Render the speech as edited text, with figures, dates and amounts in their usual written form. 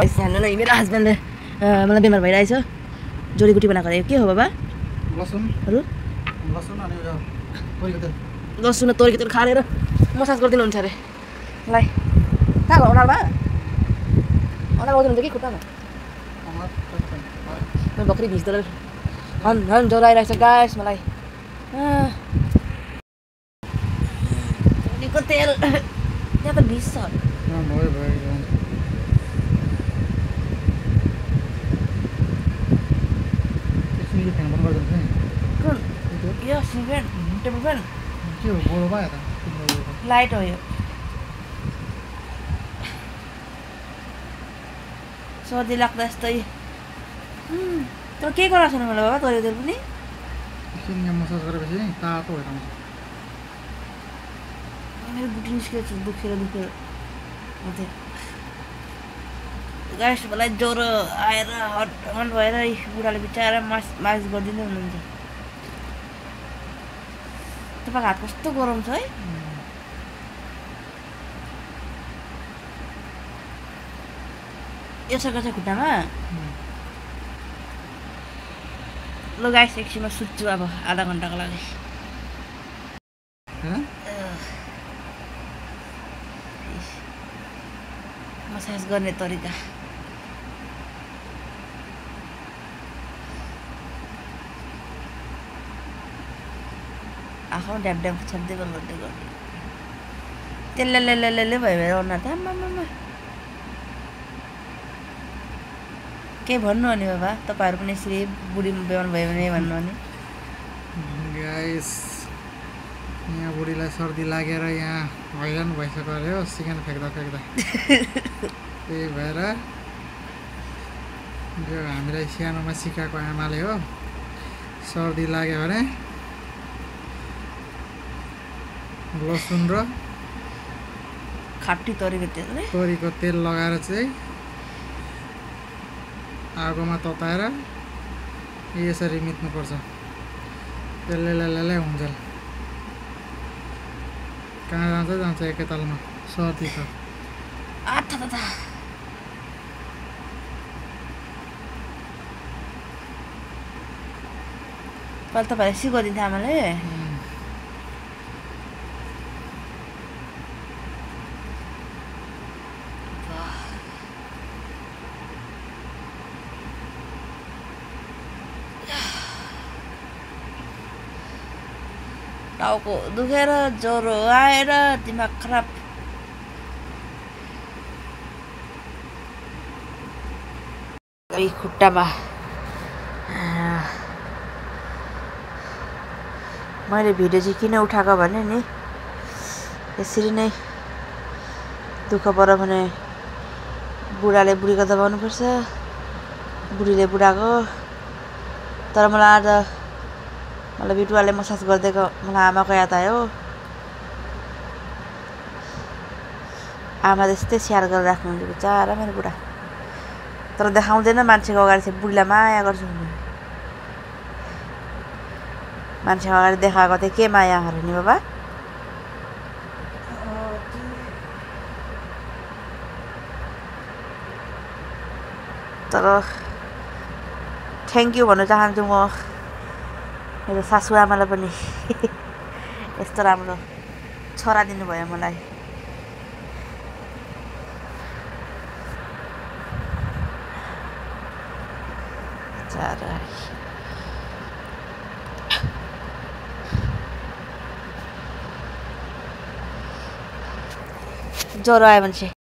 हाम्रो मेरो हस्बेन्डले मलाई बिमार भइरहेछ जोडीगुटी बनाएको अरे के हो बाबा लसुनहरु लसुन तोरीको तेल खालेर मसाज गरिदिनु हुन्छ अरे लाई कहाँ हो उनालमा गर्दिनुहुन्छ कि खुट्टामा बकरी भिज्दो हन हन ज्वरो आइरहेको छ गाइस मलाई तोरीको तेल यहाँ त भिज्छ यो सिफेन टेबल फ्यान के हो बोलो भयो त लाइट हो यो सर्दी लाग्दा यस्तै तर के गराएको छैन मलाई बाबा तोरीको तेल पनि एकछिन यहाँ मसाज गरेपछि तातो भएर आउँछ मेरो बुटी निस्केछ दुखेर गाइस मलाई ज्वरो आएर हट भएर बुढाले बिचारा मालिस गरिदिँदै हुनुहुन्छ तपाईको हात कस्तो गरम छ है यसो गर्छ खुट्टामा ल गाइस एकछिनमा सुत्छु अब आधा घन्टाको लागि मसाज गर्ने तरिका आफू ड्याब छाड्दै गर्दै गर्ने त्यसले भयो भने अनुहार त आम्मामा के भन्नु अनि बाबा तपाईहरु पनि यसरी बुढी बेमान भयो भने भन्नु अनि गाइस यहाँ बुढीलाई सर्दी लागेर यहाँ हैरान भइसक्यो अरे हो सिगान फ्याक्दा त्यही भएर यो हामीलाई सानोमा सिकाएको आमाले हो सर्दी लाग्यो भने लसुन र खाटी तोरीको तेल लगाएर चाहिँ आगोमा तताएर यसरी मिच्नुपर्छ त्यसले हुन्छ कहाँ जान्छ एकैतालमा सर्दी त पहिला तपाईहरुले सिकाइदिन्छ आमाले टाउको दुखेर ज्वरो आएर दिमाग खराब खुट्टामा मैले भिडियो चाहिँ किन उठाएको भने नि यसरी नै दुःख पर्यो भने बुढाले बुढीको दबाउनु पर्छ बुढीले बुढाको तर मलाई आज मलाई बिटुवाले मसाज गर्दैको मलाई आमाको याद आयो आमा त्यस्तै स्याहार गरेर राख्नुहुन्छ बिचारा मेरो बुढा तर देखाउँदैन मान्छेको अगाडि चाहिँ बुढीलाई माया गर्छु मान्छेको अगाडि देखाएको चाहिँ के माया गरे नि बाबा तर थ्याङ्क यू भन्न चाहन्छु म मेरो सासु आमालाई पनि यस्तो राम्रो छोरा दिनुभयो मलाई ज्वरो आयो भने